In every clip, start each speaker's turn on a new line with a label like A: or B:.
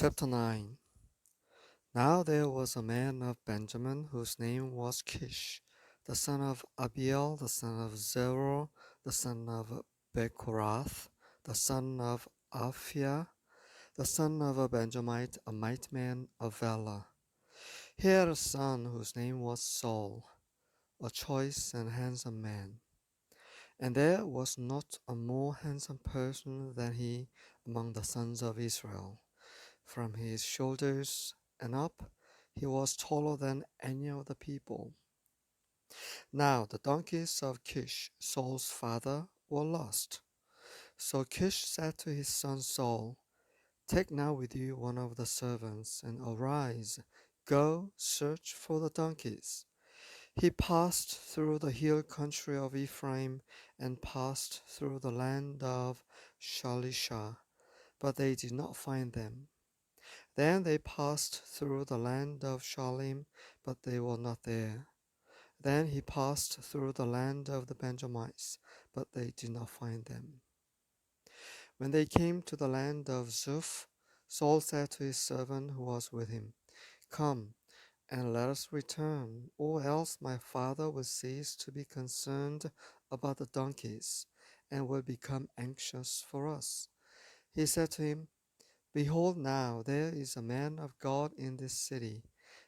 A: Chapter 9. Now there was a man of Benjamin whose name was Kish, the son of Abiel, the son of Zeror, the son of Bechorath, the son of Aphiah, the son of a Benjamite, a mighty man of valor. He had a son whose name was Saul, a choice and handsome man. And there was not a more handsome person than he among the sons of Israel. From his shoulders and up, he was taller than any of the people. Now the donkeys of Kish, Saul's father, were lost. So Kish said to his son Saul, "Take now with you one of the servants, and arise, go search for the donkeys." He passed through the hill country of Ephraim and passed through the land of Shalisha, but they did not find them. Then they passed through the land of Shalim, but they were not there. Then he passed through the land of the Benjamites, but they did not find them. When they came to the land of Zuph, Saul said to his servant who was with him, "Come, and let us return, or else my father will cease to be concerned about the donkeys, and will become anxious for us." He said to him, "Behold, now there is a man of God in this city,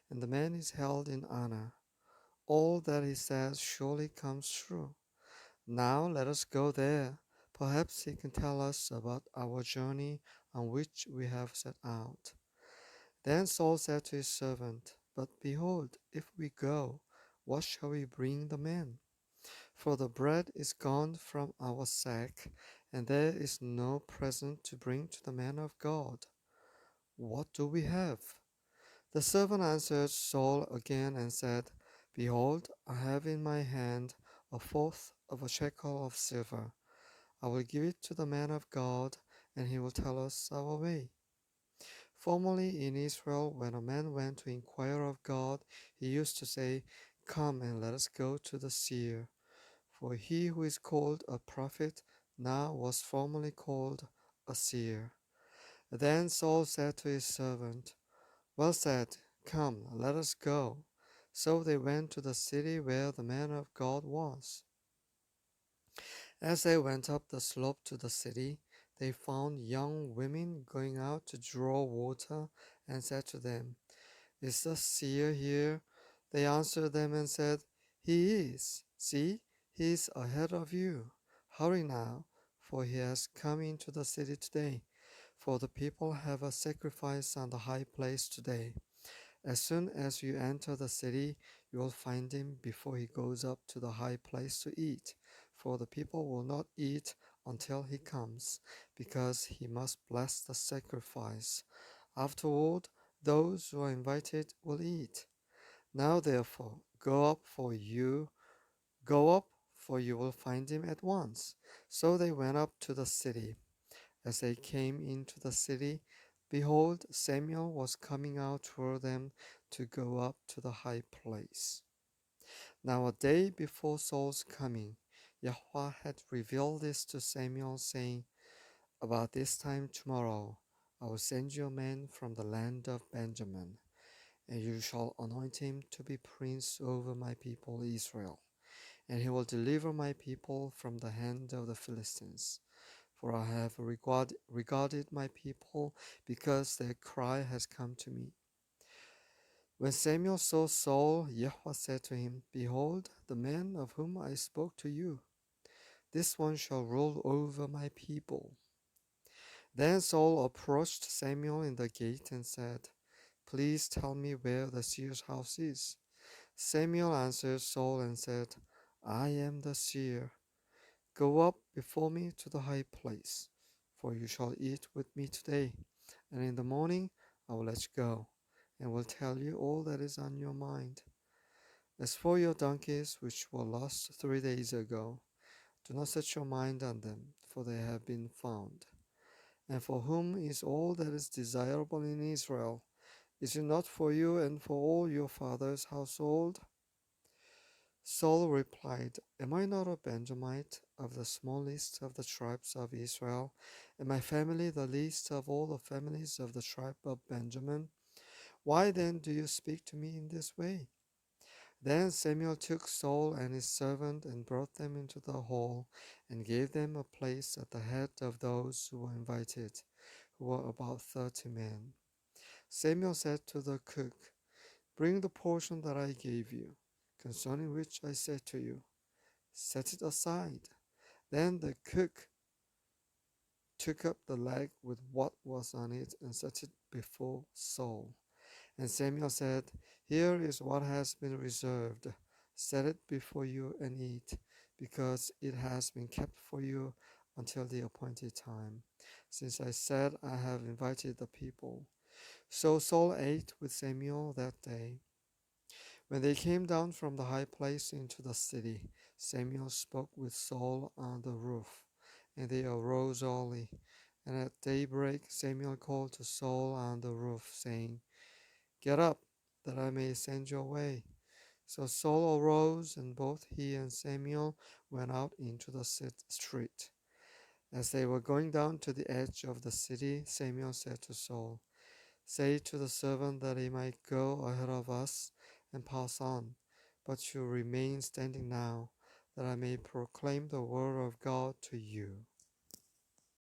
A: and the man is held in honor. All that he says surely comes true. Now let us go there. Perhaps he can tell us about our journey on which we have set out." Then Saul said to his servant, "But behold, if we go, what shall we bring the men? For the bread is gone from our sack, and there is no present to bring to the man of God. What do we have?" The servant answered Saul again and said, "Behold, I have in my hand a fourth of a shekel of silver. I will give it to the man of God, and he will tell us our way." Formerly in Israel, when a man went to inquire of God, he used to say, "Come and let us go to the seer." For he who is called a prophet now was formerly called a seer. Then Saul said to his servant, "Well said, come, let us go." So they went to the city where the man of God was. As they went up the slope to the city, they found young women going out to draw water, and said to them, "Is the seer here?" They answered them and said, "He is. See, he is ahead of you. Hurry now, for he has come into the city today. For the people have a sacrifice on the high place today. As soon as you enter the city, you will find him before he goes up to the high place to eat. For the people will not eat until he comes, because he must bless the sacrifice. Afterward, those who are invited will eat. Now therefore, go up, for you will find him at once." So they went up to the city. As they came into the city, behold, Samuel was coming out toward them to go up to the high place. Now a day before Saul's coming, Yahweh had revealed this to Samuel, saying, "About this time tomorrow, I will send you a man from the land of Benjamin, and you shall anoint him to be prince over my people Israel, and he will deliver my people from the hand of the Philistines. For I have regarded my people, because their cry has come to me." When Samuel saw Saul, Yahweh said to him, "Behold, the man of whom I spoke to you. This one shall rule over my people." Then Saul approached Samuel in the gate and said, "Please tell me where the seer's house is." Samuel answered Saul and said, "I am the seer. Go up before me to the high place, for you shall eat with me today, and in the morning I will let you go, and will tell you all that is on your mind. As for your donkeys, which were lost 3 days ago, do not set your mind on them, for they have been found. And for whom is all that is desirable in Israel? Is it not for you and for all your father's household?" Saul replied, "Am I not a Benjamite, of the smallest of the tribes of Israel, and my family the least of all the families of the tribe of Benjamin. Why then do you speak to me in this way?" Then Samuel took Saul and his servant and brought them into the hall and gave them a place at the head of those who were invited, who were about 30 men. Samuel said to the cook, "Bring the portion that I gave you, concerning which I said to you, set it aside." Then the cook took up the leg with what was on it and set it before Saul. And Samuel said, "Here is what has been reserved. Set it before you and eat, because it has been kept for you until the appointed time, since I said I have invited the people." So Saul ate with Samuel that day. When they came down from the high place into the city, Samuel spoke with Saul on the roof, and they arose early. And at daybreak Samuel called to Saul on the roof, saying, "Get up, that I may send you away." So Saul arose, and both he and Samuel went out into the street. As they were going down to the edge of the city, Samuel said to Saul, "Say to the servant that he might go ahead of us and pass on, but you remain standing now, that I may proclaim the word of God to you."